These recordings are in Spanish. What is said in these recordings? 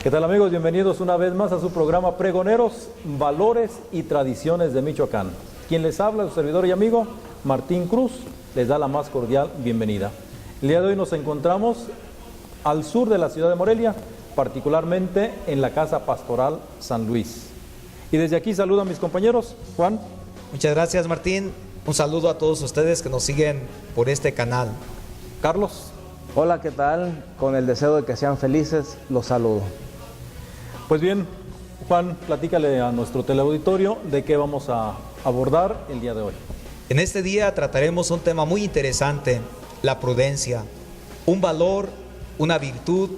¿Qué tal, amigos? Bienvenidos una vez más a su programa Pregoneros, Valores y Tradiciones de Michoacán. Quien les habla, su servidor y amigo, Martín Cruz, les da la más cordial bienvenida. El día de hoy nos encontramos al sur de la ciudad de Morelia, particularmente en la Casa Pastoral San Luis. Y desde aquí saludo a mis compañeros. Juan. Muchas gracias, Martín. Un saludo a todos ustedes que nos siguen por este canal. Carlos. Hola, ¿qué tal? Con el deseo de que sean felices, los saludo. Pues bien, Juan, platícale a nuestro teleauditorio de qué vamos a abordar el día de hoy. En este día trataremos un tema muy interesante, la prudencia. Un valor, una virtud,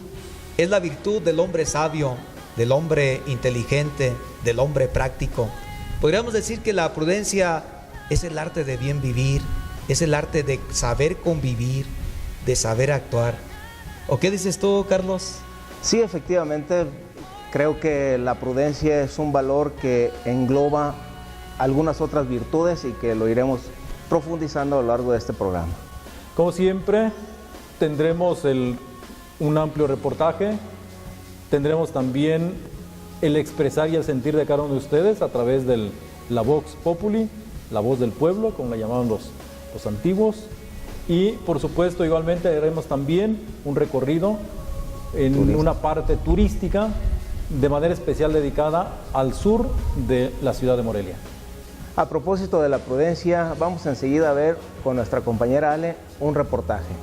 es la virtud del hombre sabio, del hombre inteligente, del hombre práctico. Podríamos decir que la prudencia es el arte de bien vivir, es el arte de saber convivir, de saber actuar. ¿O qué dices tú, Carlos? Sí, efectivamente, creo que la prudencia es un valor que engloba algunas otras virtudes y que lo iremos profundizando a lo largo de este programa. Como siempre, tendremos un amplio reportaje, tendremos también el expresar y el sentir de cada uno de ustedes a través de la Vox Populi, la voz del pueblo, como la llamaban los antiguos, y por supuesto igualmente haremos también un recorrido en una parte turística de manera especial dedicada al sur de la ciudad de Morelia. A propósito de la prudencia, vamos enseguida a ver con nuestra compañera Ale un reportaje.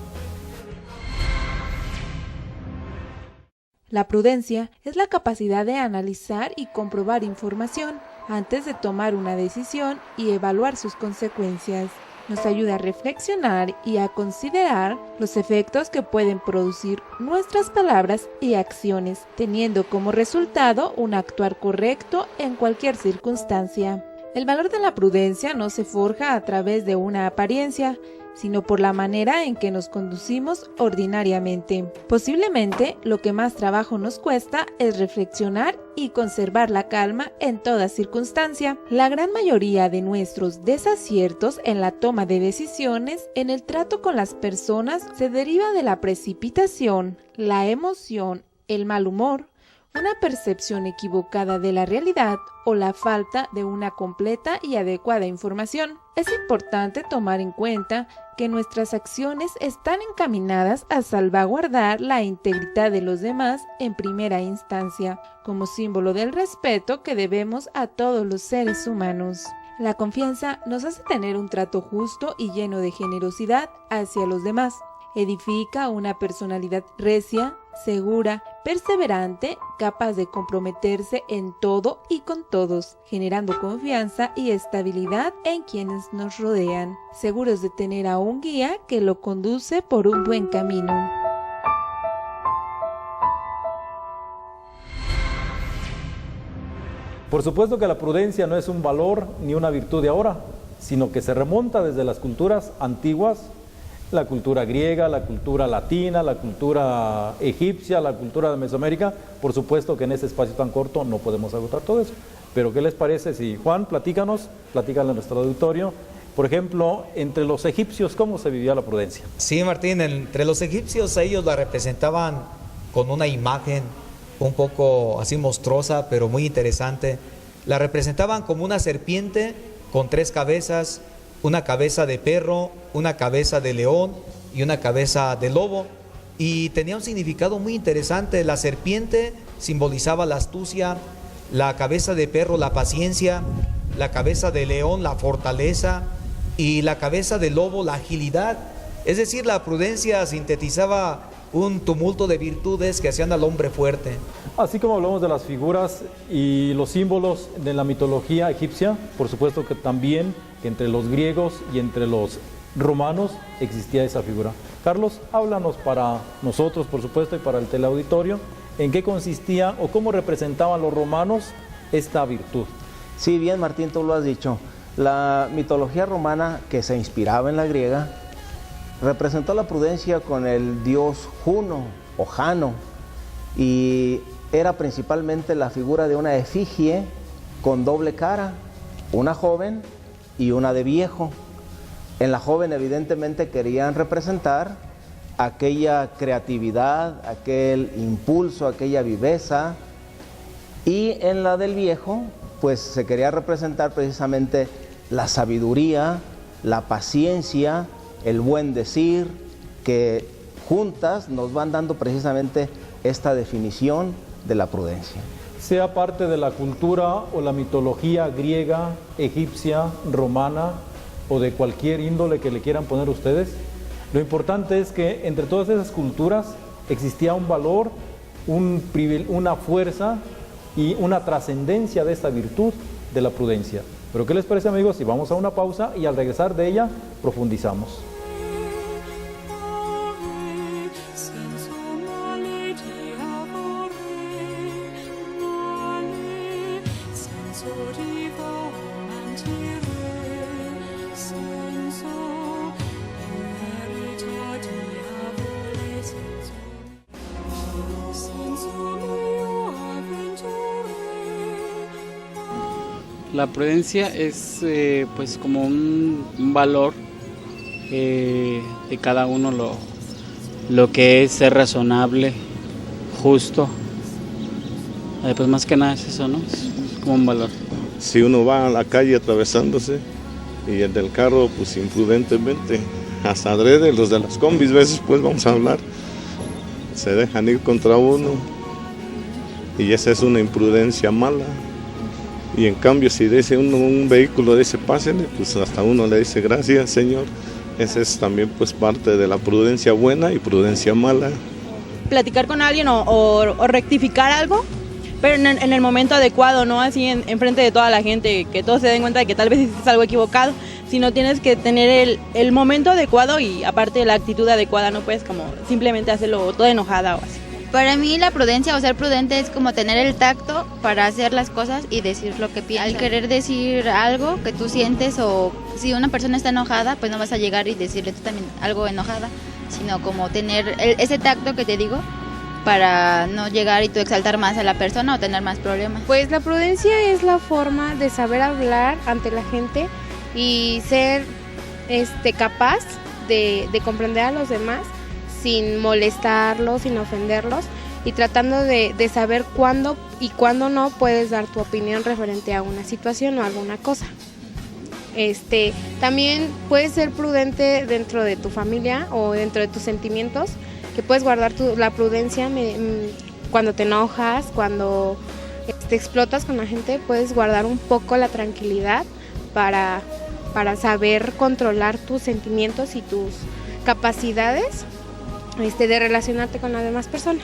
La prudencia es la capacidad de analizar y comprobar información antes de tomar una decisión y evaluar sus consecuencias. Nos ayuda a reflexionar y a considerar los efectos que pueden producir nuestras palabras y acciones, teniendo como resultado un actuar correcto en cualquier circunstancia. El valor de la prudencia no se forja a través de una apariencia, sino por la manera en que nos conducimos ordinariamente. Posiblemente lo que más trabajo nos cuesta es reflexionar y conservar la calma en toda circunstancia. La gran mayoría de nuestros desaciertos en la toma de decisiones, en el trato con las personas, se deriva de la precipitación, la emoción, el mal humor, una percepción equivocada de la realidad o la falta de una completa y adecuada información. Es importante tomar en cuenta que nuestras acciones están encaminadas a salvaguardar la integridad de los demás en primera instancia, como símbolo del respeto que debemos a todos los seres humanos. La confianza nos hace tener un trato justo y lleno de generosidad hacia los demás. Edifica una personalidad recia, segura, perseverante, capaz de comprometerse en todo y con todos, generando confianza y estabilidad en quienes nos rodean, seguros de tener a un guía que lo conduce por un buen camino. Por supuesto que la prudencia no es un valor ni una virtud de ahora, sino que se remonta desde las culturas antiguas, la cultura griega, la cultura latina, la cultura egipcia, la cultura de Mesoamérica. Por supuesto que en ese espacio tan corto no podemos agotar todo eso. Pero ¿qué les parece si, Juan, platícale a nuestro auditorio, por ejemplo, entre los egipcios, cómo se vivía la prudencia? Sí, Martín, entre los egipcios ellos la representaban con una imagen un poco así monstruosa, pero muy interesante. La representaban como una serpiente con 3 cabezas, una cabeza de perro, una cabeza de león y una cabeza de lobo, y tenía un significado muy interesante. La serpiente simbolizaba la astucia, la cabeza de perro la paciencia, la cabeza de león la fortaleza y la cabeza de lobo la agilidad. Es decir, la prudencia sintetizaba un tumulto de virtudes que hacían al hombre fuerte. Así como hablamos de las figuras y los símbolos de la mitología egipcia, por supuesto que también entre los griegos y entre los romanos existía esa figura. Carlos, háblanos para nosotros, por supuesto, y para el teleauditorio, en qué consistía o cómo representaban los romanos esta virtud. Sí, bien, Martín, tú lo has dicho. La mitología romana, que se inspiraba en la griega, representó la prudencia con el dios Juno o Jano, y era principalmente la figura de una efigie con doble cara, una joven y una de viejo. En la joven evidentemente querían representar aquella creatividad, aquel impulso, aquella viveza. Y en la del viejo, pues se quería representar precisamente la sabiduría, la paciencia, el buen decir, que juntas nos van dando precisamente esta definición de la prudencia. Sea parte de la cultura o la mitología griega, egipcia, romana o de cualquier índole que le quieran poner ustedes, lo importante es que entre todas esas culturas existía un valor, una fuerza y una trascendencia de esta virtud de la prudencia. Pero ¿qué les parece, amigos, si vamos a una pausa y al regresar de ella profundizamos? La prudencia es pues como un valor de cada uno, lo que es ser razonable, justo. Pues más que nada es eso, ¿no? Es como un valor. Si uno va a la calle atravesándose y el del carro pues imprudentemente, hasta adrede, los de las combis, veces pues vamos a hablar, se dejan ir contra uno y esa es una imprudencia mala. Y en cambio si dice uno, un vehículo dice pásenle, pues hasta uno le dice gracias Señor. Esa es también pues parte de la prudencia buena y prudencia mala. Platicar con alguien o rectificar algo, pero en el momento adecuado, no así en frente de toda la gente, que todos se den cuenta de que tal vez hiciste algo equivocado, sino tienes que tener el momento adecuado y aparte la actitud adecuada, no puedes como simplemente hacerlo toda enojada o así. Para mí la prudencia o ser prudente es como tener el tacto para hacer las cosas y decir lo que piensas. Al querer decir algo que tú sientes o si una persona está enojada, pues no vas a llegar y decirle tú también algo enojada, sino como tener ese tacto que te digo para no llegar y tú exaltar más a la persona o tener más problemas. Pues la prudencia es la forma de saber hablar ante la gente y ser capaz de comprender a los demás sin molestarlos, sin ofenderlos y tratando de saber cuándo y cuándo no puedes dar tu opinión referente a una situación o alguna cosa. También puedes ser prudente dentro de tu familia o dentro de tus sentimientos, que puedes guardar la prudencia cuando te enojas, cuando explotas con la gente, puedes guardar un poco la tranquilidad para saber controlar tus sentimientos y tus capacidades de relacionarte con las demás personas.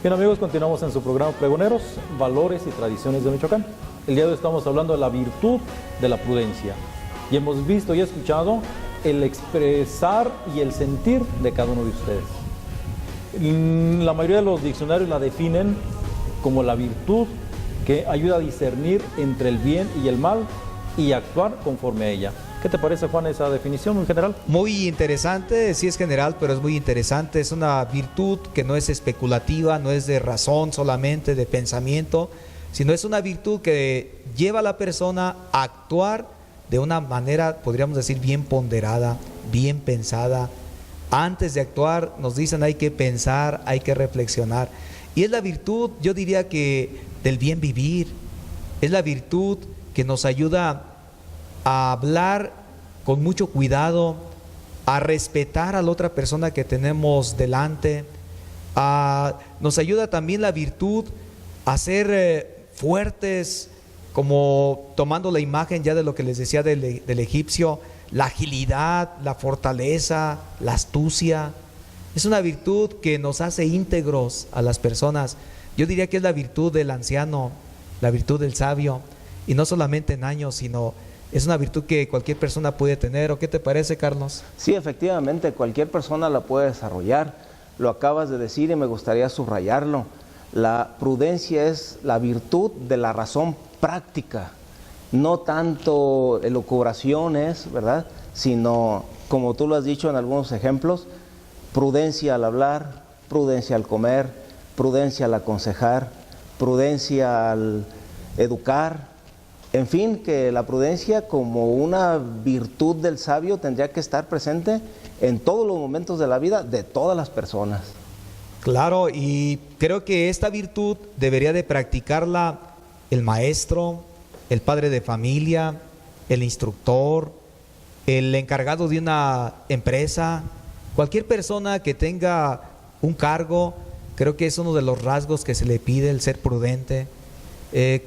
Bien, amigos, continuamos en su programa Pregoneros, Valores y Tradiciones de Michoacán. El día de hoy estamos hablando de la virtud de la prudencia y hemos visto y escuchado el expresar y el sentir de cada uno de ustedes. La mayoría de los diccionarios la definen como la virtud que ayuda a discernir entre el bien y el mal y actuar conforme a ella. ¿Qué te parece, Juan, esa definición en general? Muy interesante, sí es general, pero es muy interesante. Es una virtud que no es especulativa, no es de razón solamente, de pensamiento, sino es una virtud que lleva a la persona a actuar de una manera, podríamos decir, bien ponderada, bien pensada. Antes de actuar, nos dicen, hay que pensar, hay que reflexionar. Y es la virtud, yo diría que del bien vivir, es la virtud que nos ayuda a hablar con mucho cuidado, a respetar a la otra persona que tenemos delante, nos ayuda también la virtud a ser fuertes, como tomando la imagen ya de lo que les decía del egipcio, la agilidad, la fortaleza, la astucia. Es una virtud que nos hace íntegros a las personas. Yo diría que es la virtud del anciano, la virtud del sabio, y no solamente en años, sino es una virtud que cualquier persona puede tener. ¿O qué te parece, Carlos? Sí, efectivamente, cualquier persona la puede desarrollar. Lo acabas de decir y me gustaría subrayarlo. La prudencia es la virtud de la razón práctica, no tanto elucubraciones, ¿verdad? Sino, como tú lo has dicho en algunos ejemplos, prudencia al hablar, prudencia al comer, prudencia al aconsejar, prudencia al educar, En fin, que la prudencia como una virtud del sabio tendría que estar presente en todos los momentos de la vida de todas las personas. Claro, y creo que esta virtud debería de practicarla el maestro, el padre de familia, el instructor, el encargado de una empresa, cualquier persona que tenga un cargo. Creo que es uno de los rasgos que se le pide, el ser prudente.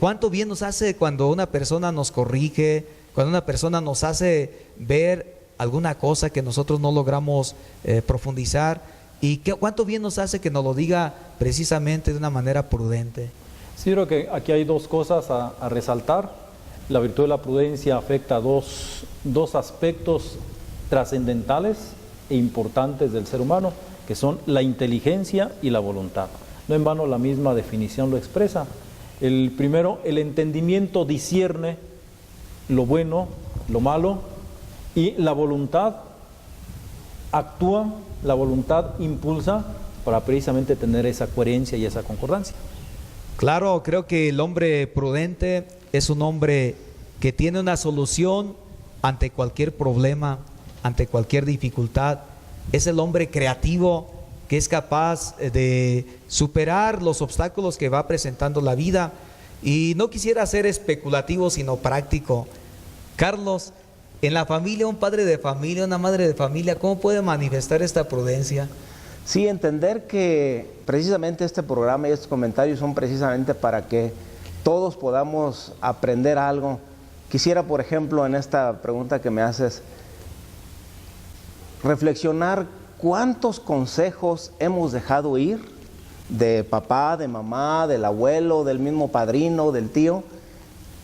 ¿Cuánto bien nos hace cuando una persona nos corrige, cuando una persona nos hace ver alguna cosa que nosotros no logramos profundizar? ¿Y cuánto bien nos hace que nos lo diga precisamente de una manera prudente? Sí, creo que aquí hay dos cosas a resaltar. La virtud de la prudencia afecta a dos aspectos trascendentales e importantes del ser humano, que son la inteligencia y la voluntad. No en vano la misma definición lo expresa. El primero, el entendimiento discierne lo bueno, lo malo, y la voluntad actúa, la voluntad impulsa para precisamente tener esa coherencia y esa concordancia. Claro, creo que el hombre prudente es un hombre que tiene una solución ante cualquier problema, ante cualquier dificultad. Es el hombre creativo que es capaz de superar los obstáculos que va presentando la vida. Y no quisiera ser especulativo, sino práctico. Carlos, en la familia, un padre de familia, una madre de familia, ¿cómo puede manifestar esta prudencia? Sí, entender que precisamente este programa y estos comentarios son precisamente para que todos podamos aprender algo. Quisiera, por ejemplo, en esta pregunta que me haces, reflexionar cuántos consejos hemos dejado ir de papá, de mamá, del abuelo, del mismo padrino, del tío.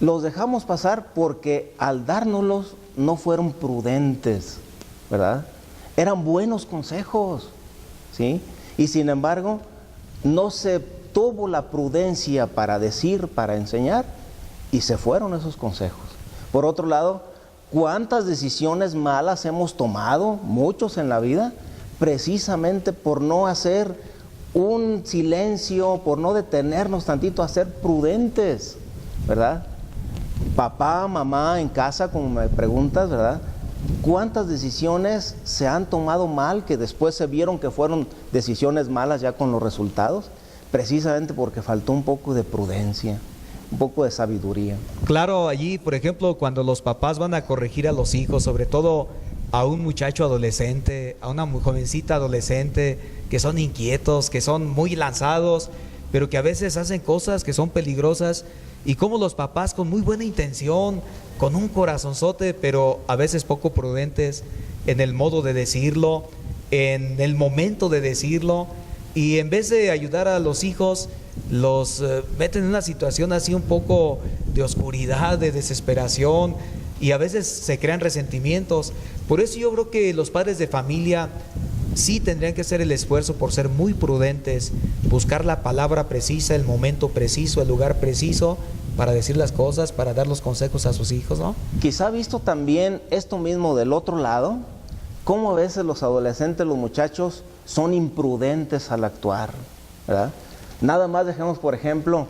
Los dejamos pasar porque al dárnoslos no fueron prudentes, ¿verdad? Eran buenos consejos, ¿sí? Y sin embargo, no se tuvo la prudencia para decir, para enseñar, y se fueron esos consejos. Por otro lado, ¿cuántas decisiones malas hemos tomado, muchos en la vida, precisamente por no hacer un silencio, por no detenernos tantito a ser prudentes, ¿verdad? Papá, mamá, en casa, como me preguntas, ¿verdad? ¿Cuántas decisiones se han tomado mal que después se vieron que fueron decisiones malas ya con los resultados? Precisamente porque faltó un poco de prudencia, un poco de sabiduría. Claro, allí, por ejemplo, cuando los papás van a corregir a los hijos, sobre todo a un muchacho adolescente, a una jovencita adolescente, que son inquietos, que son muy lanzados, pero que a veces hacen cosas que son peligrosas, y como los papás con muy buena intención, con un corazonzote, pero a veces poco prudentes en el modo de decirlo, en el momento de decirlo, y en vez de ayudar a los hijos, los meten en una situación así un poco de oscuridad, de desesperación, y a veces se crean resentimientos. Por eso yo creo que los padres de familia sí tendrían que hacer el esfuerzo por ser muy prudentes, buscar la palabra precisa, el momento preciso, el lugar preciso para decir las cosas, para dar los consejos a sus hijos, ¿no? Quizá visto también esto mismo del otro lado, cómo a veces los adolescentes, los muchachos, son imprudentes al actuar, ¿verdad? Nada más dejemos, por ejemplo,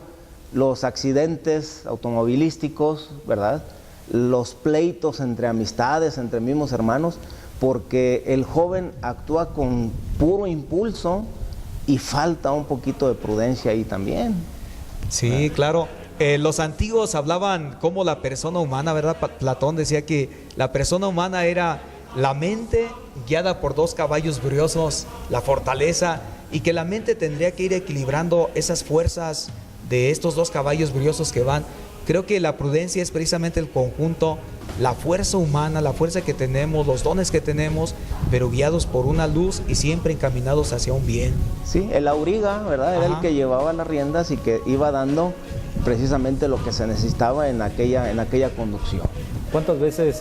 los accidentes automovilísticos, ¿verdad? Los pleitos entre amistades, entre mismos hermanos, porque el joven actúa con puro impulso y falta un poquito de prudencia ahí también. Sí, claro. Los antiguos hablaban como la persona humana, ¿verdad? Platón decía que la persona humana era la mente guiada por dos caballos briosos, la fortaleza, y que la mente tendría que ir equilibrando esas fuerzas de estos dos caballos briosos que van. Creo que la prudencia es precisamente el conjunto, la fuerza humana, la fuerza que tenemos, los dones que tenemos, pero guiados por una luz y siempre encaminados hacia un bien. Sí, el auriga, ¿verdad? Era el que llevaba las riendas y que iba dando precisamente lo que se necesitaba en aquella conducción. ¿Cuántas veces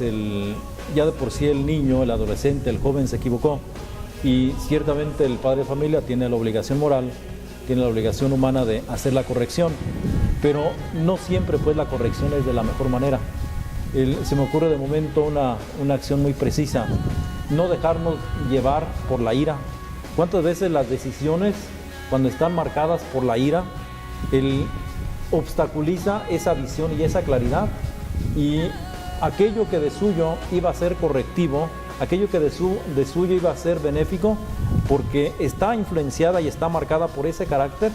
ya de por sí el niño, el adolescente, el joven se equivocó? Y ciertamente el padre de familia tiene la obligación moral, tiene la obligación humana de hacer la corrección, pero no siempre pues la corrección es de la mejor manera. Se me ocurre de momento una acción muy precisa, no dejarnos llevar por la ira. ¿Cuántas veces las decisiones, cuando están marcadas por la ira, obstaculiza esa visión y esa claridad y aquello que de suyo iba a ser correctivo, aquello que de suyo iba a ser benéfico, porque está influenciada y está marcada por ese carácter,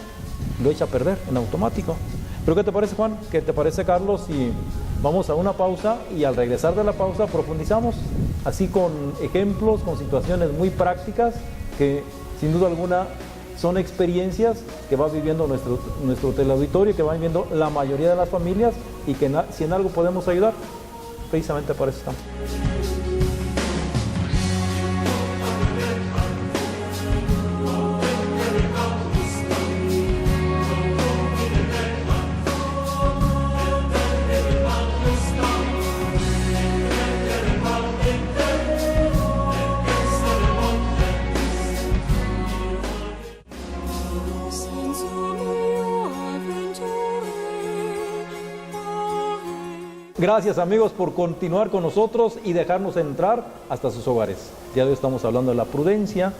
lo echa a perder en automático. ¿Pero qué te parece, Juan? ¿Qué te parece, Carlos? Y vamos a una pausa y al regresar de la pausa profundizamos, así con ejemplos, con situaciones muy prácticas que sin duda alguna son experiencias que va viviendo nuestro teleauditorio, que va viviendo la mayoría de las familias y que si en algo podemos ayudar, precisamente para eso estamos. Gracias, amigos, por continuar con nosotros y dejarnos entrar hasta sus hogares. Ya hoy estamos hablando de la prudencia,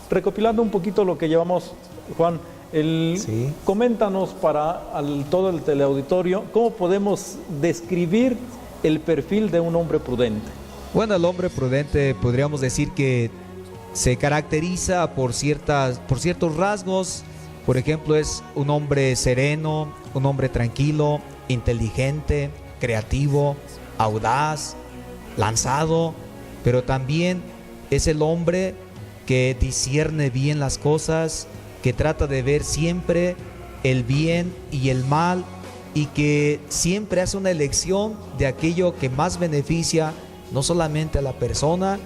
recopilando un poquito lo que llevamos, Juan. Sí. Coméntanos para todo el teleauditorio, ¿cómo podemos describir el perfil de un hombre prudente? Bueno, el hombre prudente podríamos decir que se caracteriza por ciertos rasgos. Por ejemplo, es un hombre sereno, un hombre tranquilo, inteligente, creativo, audaz, lanzado, pero también es el hombre que discierne bien las cosas, que trata de ver siempre el bien y el mal y que siempre hace una elección de aquello que más beneficia no solamente a la persona,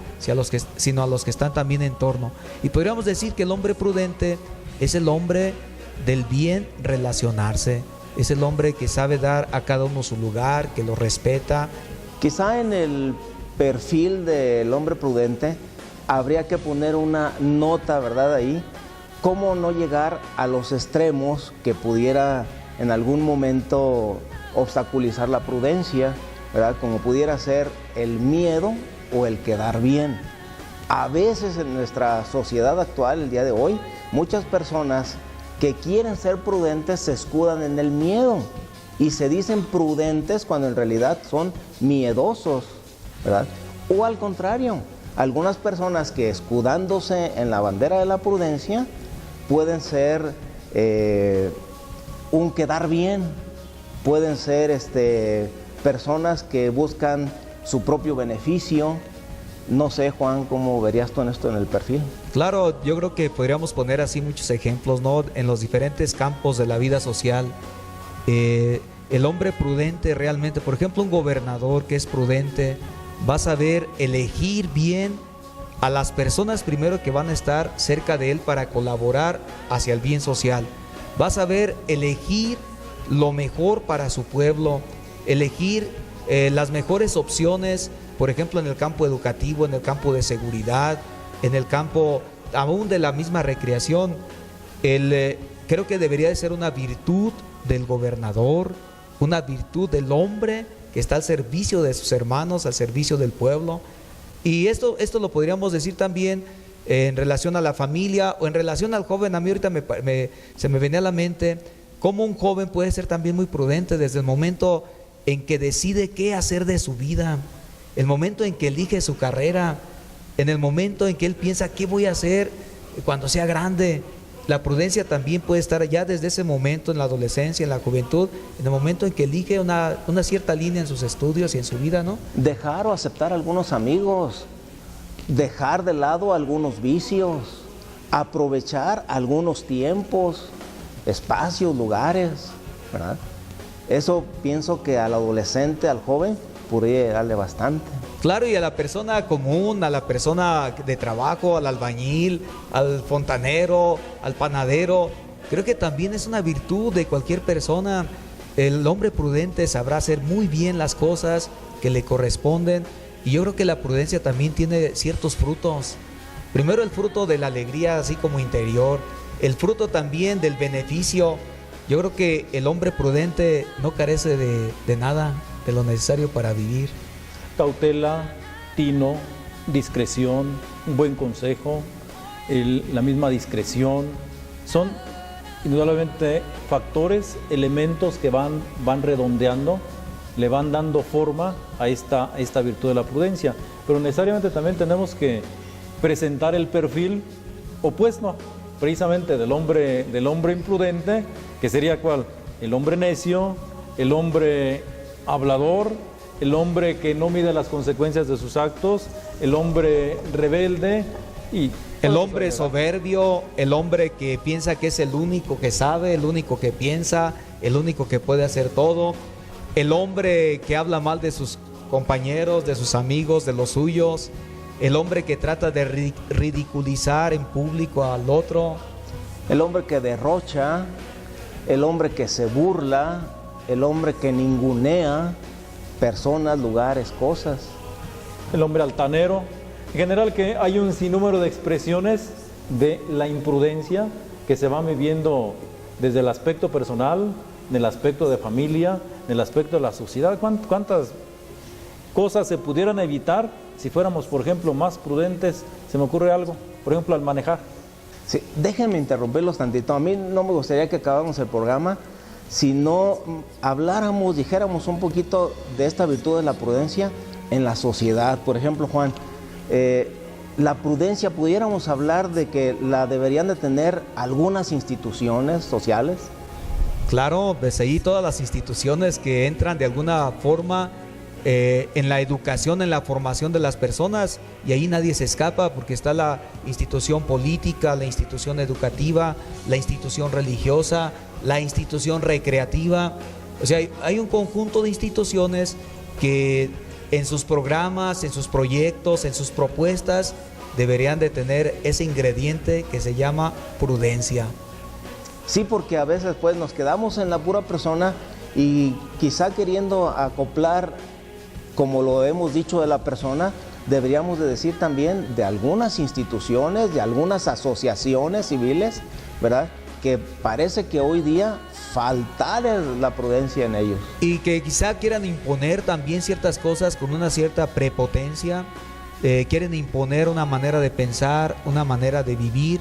sino a los que están también en torno. Y podríamos decir que el hombre prudente es el hombre del bien relacionarse. Es el hombre que sabe dar a cada uno su lugar, que lo respeta. Quizá en el perfil del hombre prudente habría que poner una nota, ¿verdad? Ahí, cómo no llegar a los extremos que pudiera en algún momento obstaculizar la prudencia, ¿verdad? Como pudiera ser el miedo o el quedar bien. A veces en nuestra sociedad actual, el día de hoy, muchas personas que quieren ser prudentes se escudan en el miedo y se dicen prudentes cuando en realidad son miedosos, ¿verdad? O al contrario, algunas personas que escudándose en la bandera de la prudencia pueden ser un quedar bien, pueden ser personas que buscan su propio beneficio. No sé, Juan, ¿cómo verías tú en esto en el perfil? Claro, yo creo que podríamos poner así muchos ejemplos, ¿no? En los diferentes campos de la vida social. El hombre prudente realmente, por ejemplo, un gobernador que es prudente, va a saber elegir bien a las personas primero que van a estar cerca de él para colaborar hacia el bien social. Va a saber elegir lo mejor para su pueblo, elegir las mejores opciones. Por ejemplo, en el campo educativo, en el campo de seguridad, en el campo aún de la misma recreación. Creo que debería de ser una virtud del gobernador, una virtud del hombre que está al servicio de sus hermanos, al servicio del pueblo. Y esto lo podríamos decir también en relación a la familia o en relación al joven. A mí ahorita se me venía a la mente cómo un joven puede ser también muy prudente desde el momento en que decide qué hacer de su vida, el momento en que elige su carrera, en el momento en que él piensa qué voy a hacer cuando sea grande. La prudencia también puede estar ya desde ese momento en la adolescencia, en la juventud, en el momento en que elige una cierta línea en sus estudios y en su vida, ¿no? Dejar o aceptar algunos amigos, dejar de lado algunos vicios, aprovechar algunos tiempos, espacios, lugares, ¿verdad? Eso pienso que al adolescente, al joven, podría darle bastante. Claro, y a la persona común, a la persona de trabajo, al albañil, al fontanero, al panadero, creo que también es una virtud de cualquier persona. El hombre prudente sabrá hacer muy bien las cosas que le corresponden, y yo creo que la prudencia también tiene ciertos frutos. Primero, el fruto de la alegría así como interior, el fruto también del beneficio. Yo creo que el hombre prudente no carece de nada, de lo necesario para vivir. Cautela, tino, discreción, un buen consejo, la misma discreción, son indudablemente factores, elementos que van redondeando le van dando forma a esta virtud de la prudencia. Pero necesariamente también tenemos que presentar el perfil opuesto, precisamente del hombre imprudente, que sería ¿cuál? El hombre necio, el hombre hablador, el hombre que no mide las consecuencias de sus actos, el hombre rebelde y el hombre soberbio, el hombre que piensa que es el único que sabe, el único que piensa, el único que puede hacer todo, el hombre que habla mal de sus compañeros, de sus amigos, de los suyos, el hombre que trata de ridiculizar en público al otro, el hombre que derrocha, el hombre que se burla, el hombre que ningunea personas, lugares, cosas. El hombre altanero. En general que hay un sinnúmero de expresiones de la imprudencia que se van viviendo desde el aspecto personal, en el aspecto de familia, en el aspecto de la sociedad. ¿Cuántas cosas se pudieran evitar si fuéramos, por ejemplo, más prudentes? Se me ocurre algo, por ejemplo, al manejar. Sí, déjenme interrumpirlos tantito. A mí no me gustaría que acabáramos el programa si no habláramos, dijéramos un poquito de esta virtud de la prudencia en la sociedad. Por ejemplo, Juan, la prudencia, pudiéramos hablar de que la deberían de tener algunas instituciones sociales. Claro, pues ahí todas las instituciones que entran de alguna forma en la educación, en la formación de las personas, y ahí nadie se escapa, porque está la institución política, la institución educativa, la institución religiosa, la institución recreativa. O sea, hay un conjunto de instituciones que en sus programas, en sus proyectos, en sus propuestas, deberían de tener ese ingrediente que se llama prudencia. Sí, porque a veces pues nos quedamos en la pura persona y quizá queriendo acoplar, como lo hemos dicho, de la persona, deberíamos de decir también de algunas instituciones, de algunas asociaciones civiles, ¿verdad? Que parece que hoy día faltar la prudencia en ellos. Y que quizá quieran imponer también ciertas cosas con una cierta prepotencia, quieren imponer una manera de pensar, una manera de vivir,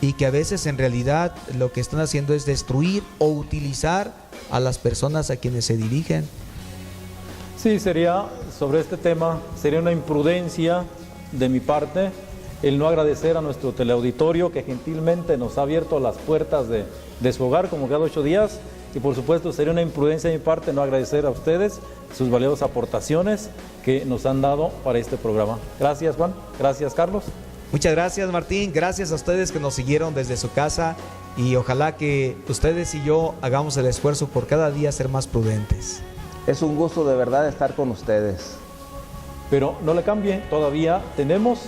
y que a veces en realidad lo que están haciendo es destruir o utilizar a las personas a quienes se dirigen. Sí, sobre este tema, sería una imprudencia de mi parte el no agradecer a nuestro teleauditorio que gentilmente nos ha abierto las puertas de su hogar como cada 8 días, y por supuesto sería una imprudencia de mi parte no agradecer a ustedes sus valiosas aportaciones que nos han dado para este programa. Gracias, Juan. Gracias, Carlos. Muchas gracias, Martín. Gracias a ustedes que nos siguieron desde su casa, y ojalá que ustedes y yo hagamos el esfuerzo por cada día ser más prudentes. Es un gusto de verdad estar con ustedes. Pero no le cambie, todavía tenemos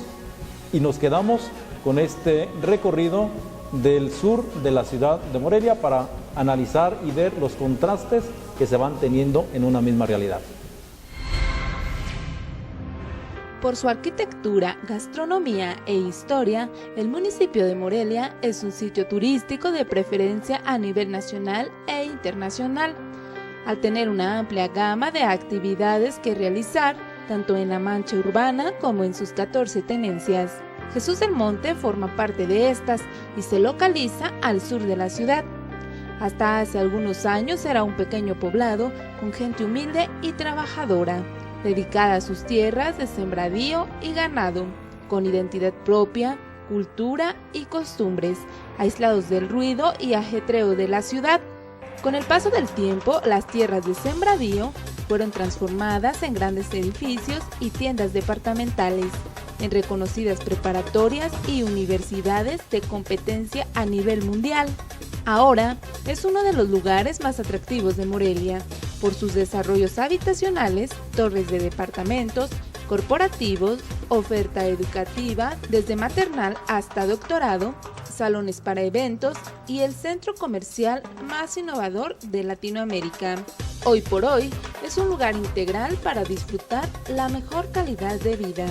y nos quedamos con este recorrido del sur de la ciudad de Morelia para analizar y ver los contrastes que se van teniendo en una misma realidad. Por su arquitectura, gastronomía e historia, el municipio de Morelia es un sitio turístico de preferencia a nivel nacional e internacional, al tener una amplia gama de actividades que realizar, tanto en la mancha urbana como en sus 14 tenencias. Jesús del Monte forma parte de estas y se localiza al sur de la ciudad. Hasta hace algunos años era un pequeño poblado con gente humilde y trabajadora, dedicada a sus tierras de sembradío y ganado, con identidad propia, cultura y costumbres, aislados del ruido y ajetreo de la ciudad. Con el paso del tiempo, las tierras de sembradío fueron transformadas en grandes edificios y tiendas departamentales, en reconocidas preparatorias y universidades de competencia a nivel mundial. Ahora es uno de los lugares más atractivos de Morelia, por sus desarrollos habitacionales, torres de departamentos, corporativos, oferta educativa desde maternal hasta doctorado, salones para eventos y el centro comercial más innovador de Latinoamérica. Hoy por hoy es un lugar integral para disfrutar la mejor calidad de vida.